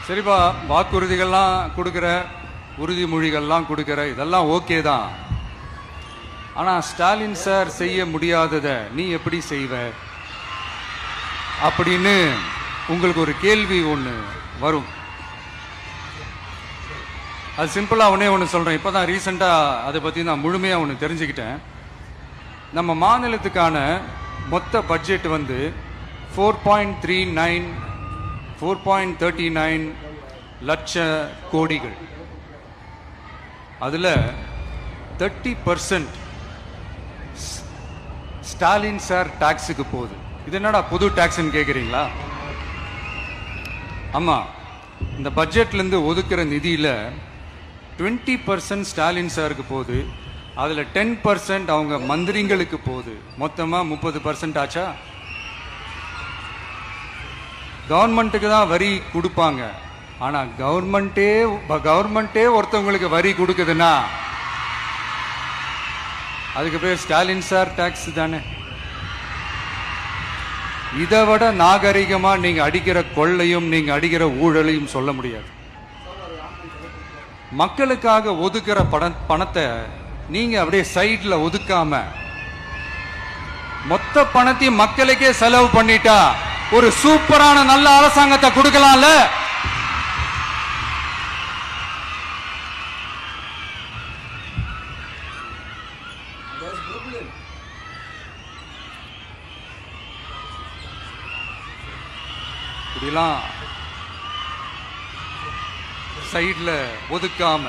சரிப்பா, வாக்குறுதிகள்லாம் கொடுக்குற, உறுதிமொழிகள்லாம் கொடுக்குற, இதெல்லாம் ஓகே தான். ஆனால் ஸ்டாலின் சார் செய்ய முடியாததை நீ எப்படி செய்வ அப்படின்னு உங்களுக்கு ஒரு கேள்வி ஒன்று வரும். அது சிம்பிளாக ஒன்று சொல்கிறேன். இப்போ தான் ரீசெண்டாக அதை பற்றி நான் முழுமையாக ஒன்று தெரிஞ்சுக்கிட்டேன். நம்ம மாநிலத்துக்கான மொத்த பட்ஜெட் வந்து 4.39 லட்ச கோடிகள். அதில் 30% ஸ்டாலின் சார் டாக்ஸுக்கு போகுது. இது என்னடா புது டாக்ஸ்ன்னு கேட்குறீங்களா? ஆமாம், இந்த பட்ஜெட்லேருந்து ஒதுக்குற நிதியில் 20% ஸ்டாலின் சாருக்கு போகுது. அதில் 10% அவங்க மந்திரிங்களுக்கு போகுது. மொத்தமாக 30% ஆச்சா? கவர்மெண்ட்டுக்கு தான் வரி கொடுப்பாங்க. ஆனால் கவர்மெண்ட்டே ஒருத்தவங்களுக்கு வரி கொடுக்குதுன்னா அதுக்கு பேர் ஸ்டாலின் சார் டாக்ஸ் தானே. இதை விட நாகரிகமாக நீங்கள் அடிக்கிற கொள்ளையும் நீங்கள் அடிக்கிற ஊழலையும் சொல்ல முடியாது. மக்களுக்காக ஒதுக்குற பணத்தை நீங்கள் அப்படியே சைடில் ஒதுக்காம மொத்த பணத்தையும் மக்களுக்கே செலவு பண்ணிட்டா ஒரு சூப்பரான நல்ல அரசாங்கத்தை கொடுக்கலாம்ல. இப்படிலாம் சைட்ல ஒதுக்காம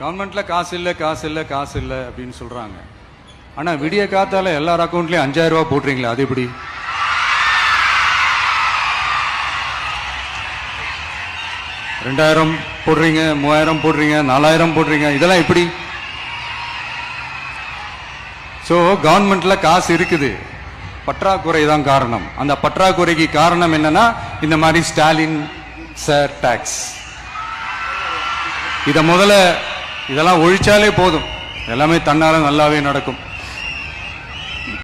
கவர்மெண்ட்ல காசு இல்லை அப்படின்னு சொல்றாங்க. ஆனா விடிய காத்தால எல்லார் அக்கௌண்ட்லயும் 5000 ரூபாய் போடுறீங்களா? அது எப்படி? ரெண்டாயிரம் போடுறீங்க, 3000 போடுறீங்க, 4000 போடுறீங்க, இதெல்லாம் எப்படி? சோ கவர்மெண்ட்ல காசு இருக்குது, பற்றாக்குறை தான் காரணம். அந்த பற்றாக்குறைக்கு காரணம் என்னன்னா இந்த மாதிரி ஸ்டாலின் சார் டாக்ஸ். இதெல்லாம் ஒழிச்சாலே போதும், எல்லாமே தன்னால நல்லாவே நடக்கும்.